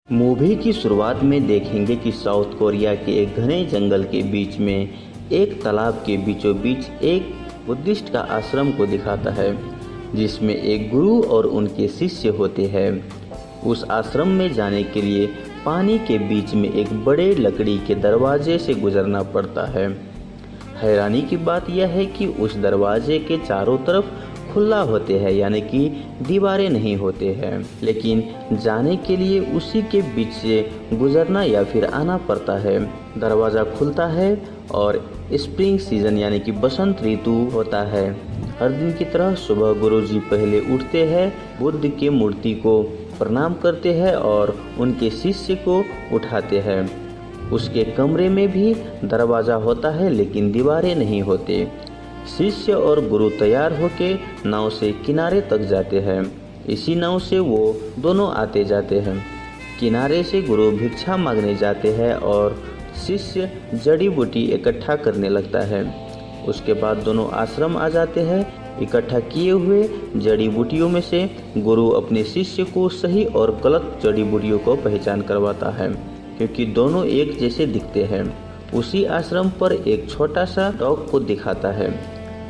Movie की शुरुआत में देखेंगे कि साउथ कोरिया के एक घने जंगल के बीच में एक तालाब के बीचों बीच एक बुद्धिस्ट का आश्रम को दिखाता है, जिसमें एक गुरु और उनके शिष्य होते हैं। उस आश्रम में जाने के लिए पानी के बीच में एक बड़े लकड़ी के दरवाजे से गुजरना पड़ता है। हैरानी की बात यह है कि उस दरवाजे के चारों तरफ खुला होते हैं, यानी कि दीवारें नहीं होते हैं, लेकिन जाने के लिए उसी के बीच से गुजरना या फिर आना पड़ता है। दरवाज़ा खुलता है और स्प्रिंग सीजन यानी कि बसंत ऋतु होता है। हर दिन की तरह सुबह गुरुजी पहले उठते हैं, बुद्ध की मूर्ति को प्रणाम करते हैं और उनके शिष्य को उठाते हैं। उसके कमरे में भी दरवाज़ा होता है, लेकिन दीवारें नहीं होते। शिष्य और गुरु तैयार होके नाव से किनारे तक जाते हैं। इसी नाव से वो दोनों आते जाते हैं। किनारे से गुरु भिक्षा मांगने जाते हैं और शिष्य जड़ी बूटी इकट्ठा करने लगता है। उसके बाद दोनों आश्रम आ जाते हैं। इकट्ठा किए हुए जड़ी बूटियों में से गुरु अपने शिष्य को सही और गलत जड़ी बूटियों को पहचान करवाता है, क्योंकि दोनों एक जैसे दिखते हैं। उसी आश्रम पर एक छोटा सा डॉग को दिखाता है।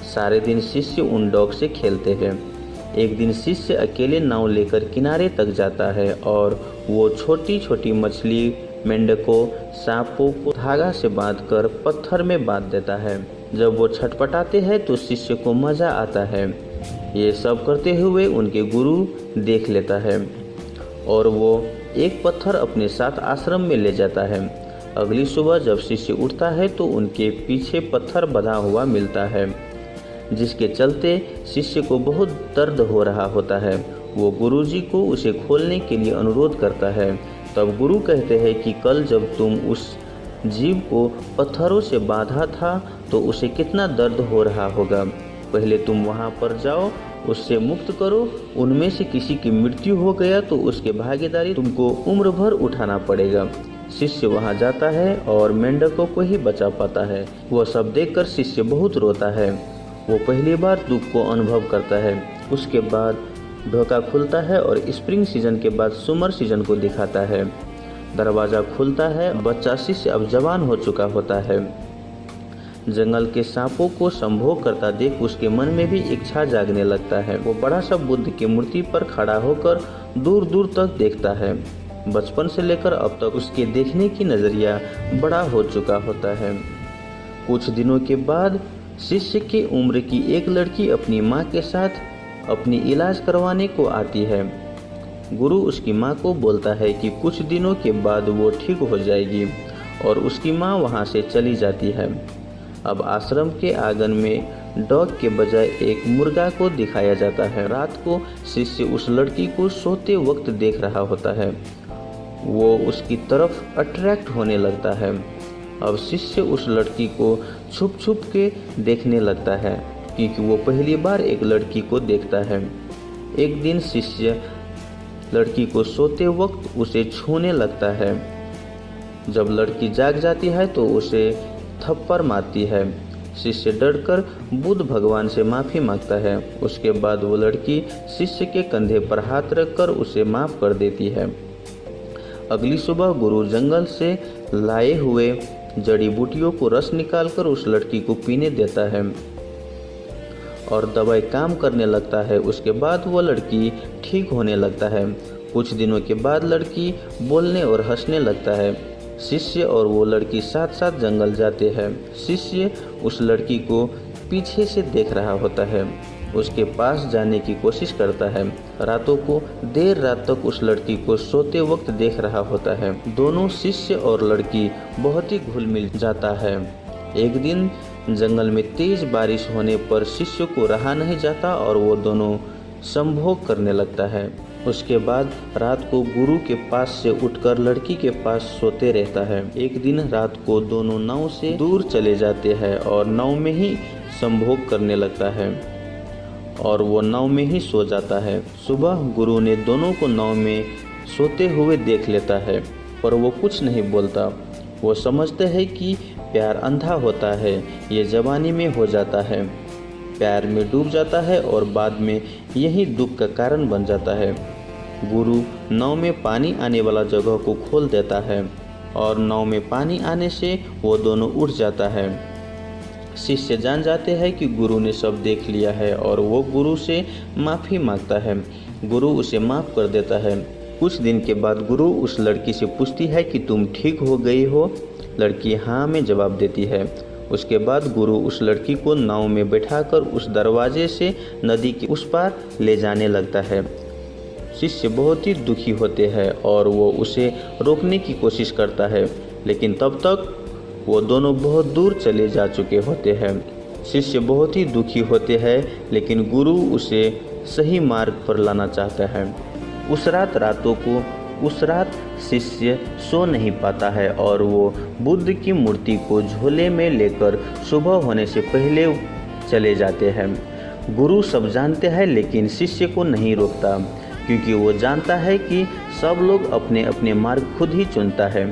सारे दिन शिष्य उन डॉग से खेलते हैं। एक दिन शिष्य अकेले नाव लेकर किनारे तक जाता है और वो छोटी छोटी मछली, मेंढकों, सांपों को धागा से बांधकर पत्थर में बांध देता है। जब वो छटपटाते हैं तो शिष्य को मजा आता है। ये सब करते हुए उनके गुरु देख लेता है और वो एक पत्थर अपने साथ आश्रम में ले जाता है। अगली सुबह जब शिष्य उठता है तो उनके पीछे पत्थर बंधा हुआ मिलता है, जिसके चलते शिष्य को बहुत दर्द हो रहा होता है। वो गुरुजी को उसे खोलने के लिए अनुरोध करता है। तब गुरु कहते हैं कि कल जब तुम उस जीव को पत्थरों से बांधा था तो उसे कितना दर्द हो रहा होगा। पहले तुम वहां पर जाओ, उससे मुक्त करो। उनमें से किसी की मृत्यु हो गया तो उसके भागीदारी तुमको उम्र भर उठाना पड़ेगा। शिष्य वहां जाता है और मेंढकों को ही बचा पाता है। वह सब देखकर शिष्य बहुत रोता है। वो पहली बार दुख को अनुभव करता है। उसके बाद ढोका खुलता है और स्प्रिंग सीजन के बाद समर सीजन को दिखाता है। दरवाज़ा खुलता है। बच्चा शिष्य अब जवान हो चुका होता है। जंगल के सांपों को संभोग करता देख उसके मन में भी इच्छा जागने लगता है। वो बड़ा सा बुद्ध की मूर्ति पर खड़ा होकर दूर दूर तक देखता है। बचपन से लेकर अब तक उसके देखने की नज़रिया बड़ा हो चुका होता है। कुछ दिनों के बाद शिष्य की उम्र की एक लड़की अपनी माँ के साथ अपनी इलाज करवाने को आती है। गुरु उसकी माँ को बोलता है कि कुछ दिनों के बाद वो ठीक हो जाएगी और उसकी माँ वहाँ से चली जाती है। अब आश्रम के आंगन में डॉग के बजाय एक मुर्गा को दिखाया जाता है। रात को शिष्य उस लड़की को सोते वक्त देख रहा होता है। वो उसकी तरफ अट्रैक्ट होने लगता है। अब शिष्य उस लड़की को छुप छुप के देखने लगता है, क्योंकि वो पहली बार एक लड़की को देखता है। एक दिन शिष्य लड़की को सोते वक्त उसे छूने लगता है। जब लड़की जाग जाती है तो उसे थप्पड़ मारती है। शिष्य डरकर बुद्ध भगवान से माफ़ी मांगता है। उसके बाद वो लड़की शिष्य के कंधे पर हाथ रखकर उसे माफ़ कर देती है। अगली सुबह गुरु जंगल से लाए हुए जड़ी बूटियों को रस निकालकर उस लड़की को पीने देता है और दवाई काम करने लगता है। उसके बाद वो लड़की ठीक होने लगता है। कुछ दिनों के बाद लड़की बोलने और हंसने लगता है। शिष्य और वो लड़की साथ साथ जंगल जाते हैं। शिष्य उस लड़की को पीछे से देख रहा होता है। उसके पास जाने की कोशिश करता है। रातों को देर रात तक उस लड़की को सोते वक्त देख रहा होता है। दोनों शिष्य और लड़की बहुत ही घुल मिल जाता है। एक दिन जंगल में तेज बारिश होने पर शिष्य को रहा नहीं जाता और वो दोनों संभोग करने लगता है। उसके बाद रात को गुरु के पास से उठकर लड़की के पास सोते रहता है। एक दिन रात को दोनों नाव से दूर चले जाते हैं और नाव में ही संभोग करने लगता है और वो नाव में ही सो जाता है। सुबह गुरु ने दोनों को नाव में सोते हुए देख लेता है, पर वो कुछ नहीं बोलता। वो समझते हैं कि प्यार अंधा होता है, ये जवानी में हो जाता है, प्यार में डूब जाता है और बाद में यही दुख का कारण बन जाता है। गुरु नाव में पानी आने वाला जगह को खोल देता है और नाव में पानी आने से वो दोनों उठ जाता है। शिष्य जान जाते हैं कि गुरु ने सब देख लिया है और वो गुरु से माफ़ी मांगता है। गुरु उसे माफ़ कर देता है। कुछ दिन के बाद गुरु उस लड़की से पूछती है कि तुम ठीक हो गई हो? लड़की हाँ में जवाब देती है। उसके बाद गुरु उस लड़की को नाव में बैठाकर उस दरवाजे से नदी के उस पार ले जाने लगता है। शिष्य बहुत ही दुखी होते हैं और वो उसे रोकने की कोशिश करता है, लेकिन तब तक वो दोनों बहुत दूर चले जा चुके होते हैं। शिष्य बहुत ही दुखी होते हैं, लेकिन गुरु उसे सही मार्ग पर लाना चाहता है। उस रात शिष्य सो नहीं पाता है और वो बुद्ध की मूर्ति को झोले में लेकर सुबह होने से पहले चले जाते हैं। गुरु सब जानते हैं, लेकिन शिष्य को नहीं रोकता, क्योंकि वो जानता है कि सब लोग अपने अपने मार्ग खुद ही चुनता है।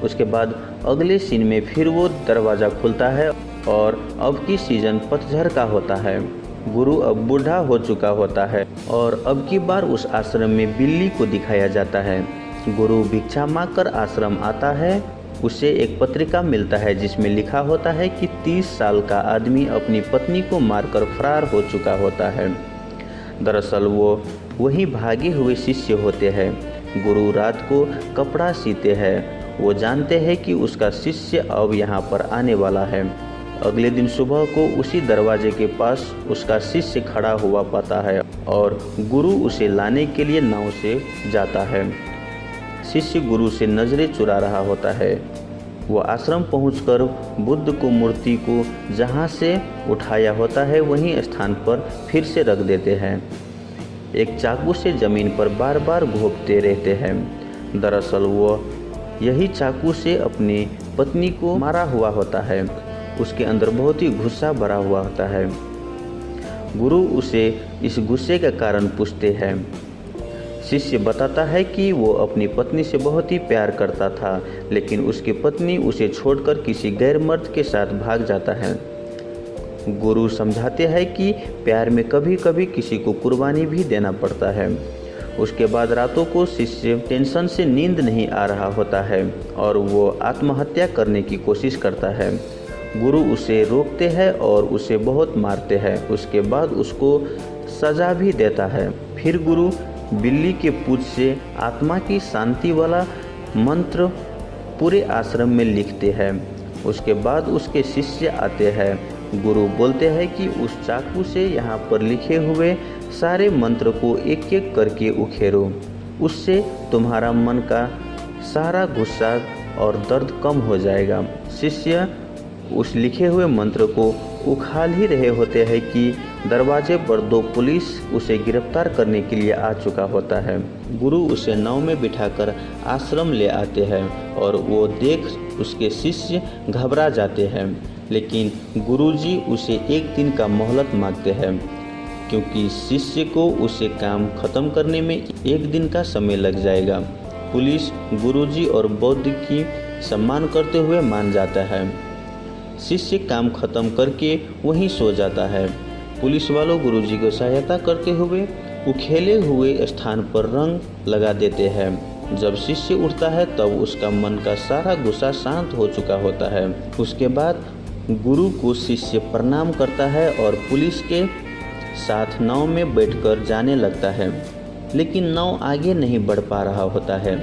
उसके बाद अगले सीन में फिर वो दरवाज़ा खुलता है और अब की सीज़न पतझड़ का होता है। गुरु अब बूढ़ा हो चुका होता है और अब की बार उस आश्रम में बिल्ली को दिखाया जाता है। गुरु भिक्षा मांगकर आश्रम आता है। उसे एक पत्रिका मिलता है जिसमें लिखा होता है कि 30 साल का आदमी अपनी पत्नी को मारकर फरार हो चुका होता है। दरअसल वो वही भागे हुए शिष्य होते हैं। गुरु रात को कपड़ा सीते हैं। वो जानते हैं कि उसका शिष्य अब यहाँ पर आने वाला है। अगले दिन सुबह को उसी दरवाजे के पास उसका शिष्य खड़ा हुआ पाता है और गुरु उसे लाने के लिए नाव से जाता है। शिष्य गुरु से नज़रें चुरा रहा होता है। वो आश्रम पहुंचकर बुद्ध को मूर्ति को जहाँ से उठाया होता है वहीं स्थान पर फिर से रख देते हैं। एक चाकू से ज़मीन पर बार बार घोंपते रहते हैं। दरअसल वो यही चाकू से अपनी पत्नी को मारा हुआ होता है। उसके अंदर बहुत ही गुस्सा भरा हुआ होता है। गुरु उसे इस गुस्से का कारण पूछते हैं। शिष्य बताता है कि वो अपनी पत्नी से बहुत ही प्यार करता था, लेकिन उसकी पत्नी उसे छोड़कर किसी गैर मर्द के साथ भाग जाता है। गुरु समझाते हैं कि प्यार में कभी कभी किसी को कुर्बानी भी देना पड़ता है। उसके बाद रातों को शिष्य टेंशन से नींद नहीं आ रहा होता है और वो आत्महत्या करने की कोशिश करता है। गुरु उसे रोकते हैं और उसे बहुत मारते हैं। उसके बाद उसको सज़ा भी देता है। फिर गुरु बिल्ली के पूंछ से आत्मा की शांति वाला मंत्र पूरे आश्रम में लिखते हैं। उसके बाद उसके शिष्य आते हैं। गुरु बोलते हैं कि उस चाकू से यहाँ पर लिखे हुए सारे मंत्र को एक एक करके उखेड़ो, उससे तुम्हारा मन का सारा गुस्सा और दर्द कम हो जाएगा। शिष्य उस लिखे हुए मंत्र को उखाड़ ही रहे होते हैं कि दरवाजे पर 2 पुलिस उसे गिरफ्तार करने के लिए आ चुका होता है। गुरु उसे नाव में बिठाकर आश्रम ले आते हैं और वो देख उसके शिष्य घबरा जाते हैं, लेकिन गुरुजी उसे 1 दिन का मोहलत मांगते हैं, क्योंकि शिष्य को उसे काम खत्म करने में 1 दिन का समय लग जाएगा। पुलिस गुरुजी और बौद्ध की सम्मान करते हुए मान जाता है। शिष्य काम खत्म करके वहीं सो जाता है। पुलिस वालों गुरुजी को सहायता करते हुए उखेले हुए स्थान पर रंग लगा देते हैं। जब शिष्य उठता है तब उसका मन का सारा गुस्सा शांत हो चुका होता है। उसके बाद गुरु को शिष्य प्रणाम करता है और पुलिस के साथ नाव में बैठकर जाने लगता है, लेकिन नाव आगे नहीं बढ़ पा रहा होता है।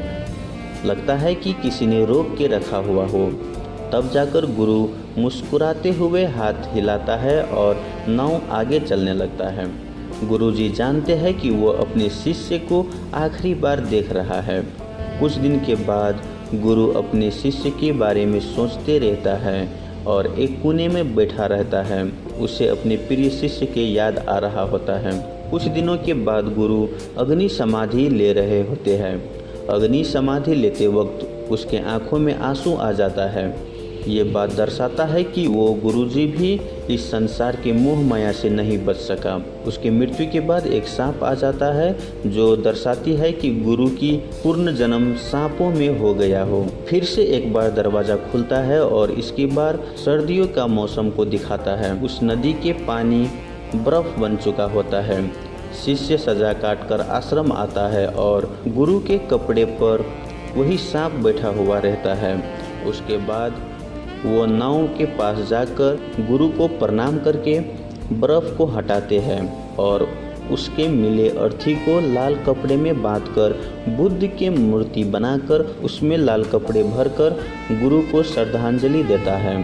लगता है कि किसी ने रोक के रखा हुआ हो। तब जाकर गुरु मुस्कुराते हुए हाथ हिलाता है और नाव आगे चलने लगता है। गुरुजी जानते हैं कि वो अपने शिष्य को आखिरी बार देख रहा है। कुछ दिन के बाद गुरु अपने शिष्य के बारे में सोचते रहता है और एक कोने में बैठा रहता है। उसे अपने प्रिय शिष्य की याद आ रहा होता है। कुछ दिनों के बाद गुरु अग्नि समाधि ले रहे होते हैं। अग्नि समाधि लेते वक्त उसके आंखों में आंसू आ जाता है। ये बात दर्शाता है कि वो गुरुजी भी इस संसार के मोह माया से नहीं बच सका। उसकी मृत्यु के बाद एक सांप आ जाता है, जो दर्शाती है कि गुरु की पूर्ण जन्म सांपों में हो गया हो। फिर से एक बार दरवाज़ा खुलता है और इसकी बार सर्दियों का मौसम को दिखाता है। उस नदी के पानी बर्फ बन चुका होता है। शिष्य सजा काट कर आश्रम आता है और गुरु के कपड़े पर वही सांप बैठा हुआ रहता है। उसके बाद वो नाव के पास जाकर गुरु को प्रणाम करके बर्फ़ को हटाते हैं और उसके मिले अर्थी को लाल कपड़े में बांधकर बुद्ध की मूर्ति बनाकर उसमें लाल कपड़े भरकर गुरु को श्रद्धांजलि देता है।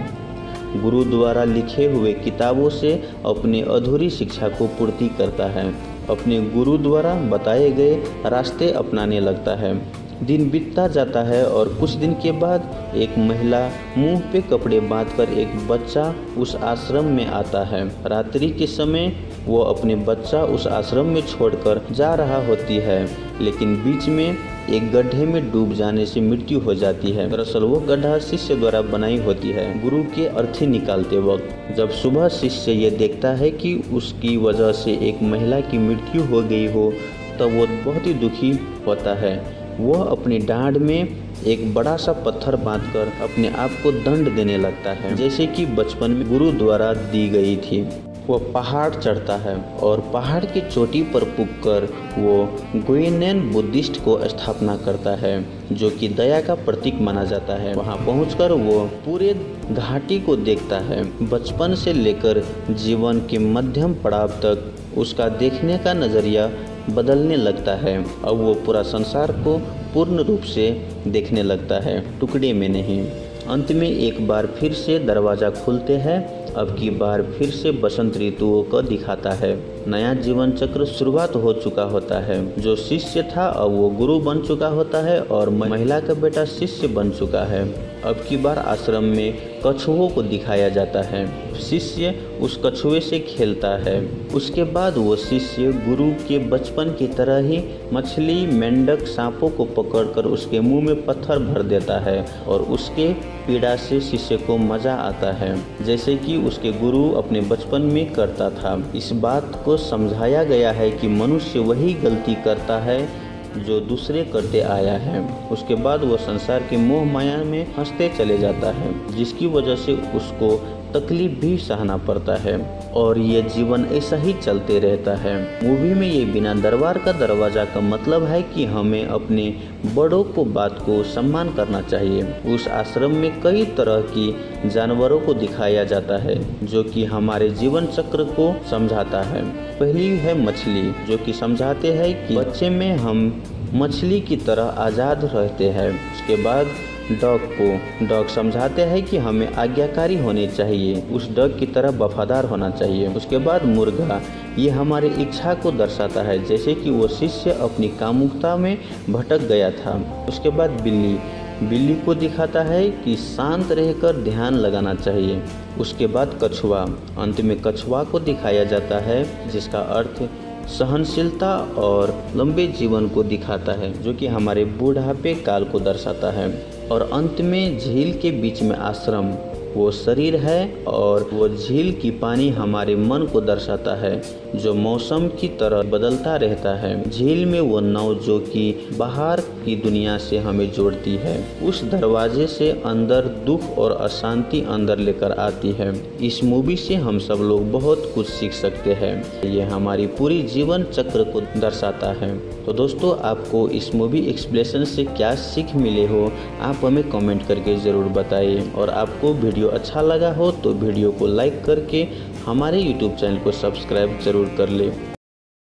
गुरु द्वारा लिखे हुए किताबों से अपनी अधूरी शिक्षा को पूर्ति करता है। अपने गुरु द्वारा बताए गए रास्ते अपनाने लगता है। दिन बीतता जाता है और कुछ दिन के बाद एक महिला मुंह पे कपड़े बांधकर एक बच्चा उस आश्रम में आता है। रात्रि के समय वो अपने बच्चा उस आश्रम में छोड़कर जा रहा होती है, लेकिन बीच में एक गड्ढे में डूब जाने से मृत्यु हो जाती है। दरअसल वो गड्ढा शिष्य द्वारा बनाई होती है गुरु के अर्थी निकालते वक्त। जब सुबह शिष्य ये देखता है कि उसकी वजह से एक महिला की मृत्यु हो गई हो, तब वो बहुत ही दुखी होता है। वह अपनी डांड में एक बड़ा सा पत्थर बांधकर अपने आप को दंड देने लगता है, जैसे कि बचपन में गुरु द्वारा दी गई थी। वह पहाड़ चढ़ता है और पहाड़ की चोटी पर पुगकर वो गुइनेन बुद्धिस्ट को स्थापना करता है, जो कि दया का प्रतीक माना जाता है। वहां पहुंचकर वो पूरे घाटी को देखता है। बचपन से लेकर जीवन के मध्यम पड़ाव तक उसका देखने का नज़रिया बदलने लगता है। अब वो पूरा संसार को पूर्ण रूप से देखने लगता है, टुकड़े में नहीं। अंत में एक बार फिर से दरवाज़ा खुलते हैं। अब की बार फिर से बसंत ऋतुओं को दिखाता है। नया जीवन चक्र शुरुआत हो चुका होता है। जो शिष्य था अब वो गुरु बन चुका होता है और महिला का बेटा शिष्य बन चुका है। अब की बार आश्रम में कछुओं को दिखाया जाता है। शिष्य उस कछुए से खेलता है। उसके बाद वो शिष्य गुरु के बचपन की तरह ही मछली, मेंढक, सांपों को पकड़कर उसके मुंह में पत्थर भर देता है और उसके पीड़ा से शिष्य को मजा आता है, जैसे कि उसके गुरु अपने बचपन में करता था। इस बात को समझाया गया है कि मनुष्य वही गलती करता है जो दूसरे करते आया है। उसके बाद वो संसार के मोह माया में फंसते चले जाता है, जिसकी वजह से उसको तकलीफ भी सहना पड़ता है और ये जीवन ऐसा ही चलते रहता है। मूवी में ये बिना दरबार का दरवाज़ा का मतलब है कि हमें अपने बड़ों को बात को सम्मान करना चाहिए। उस आश्रम में कई तरह की जानवरों को दिखाया जाता है, जो कि हमारे जीवन चक्र को समझाता है। पहली है मछली, जो कि समझाते हैं कि बच्चे में हम मछली की तरह आज़ाद रहते हैं। उसके बाद डॉग समझाते हैं कि हमें आज्ञाकारी होनी चाहिए, उस डॉग की तरह वफादार होना चाहिए। उसके बाद मुर्गा, ये हमारी इच्छा को दर्शाता है, जैसे कि वो शिष्य अपनी कामुकता में भटक गया था। उसके बाद बिल्ली को दिखाता है कि शांत रहकर ध्यान लगाना चाहिए। उसके बाद कछुआ, अंत में कछुआ को दिखाया जाता है, जिसका अर्थ सहनशीलता और लंबे जीवन को दिखाता है, जो कि हमारे बुढ़ापे काल को दर्शाता है। और अंत में झील के बीच में आश्रम वो शरीर है और वो झील की पानी हमारे मन को दर्शाता है, जो मौसम की तरह बदलता रहता है। झील में वो नाव जो कि बाहर की दुनिया से हमें जोड़ती है। उस दरवाजे से अंदर दुख और अशांति अंदर लेकर आती है। इस मूवी से हम सब लोग बहुत कुछ सीख सकते हैं। ये हमारी पूरी जीवन चक्र को दर्शाता है। तो दोस्तों, आपको इस मूवी एक्सप्लेनेशन से क्या सीख मिले हो, आप हमें कमेंट करके ज़रूर बताइए। और आपको वीडियो अच्छा लगा हो तो वीडियो को लाइक करके हमारे YouTube चैनल को सब्सक्राइब जरूर कर ले।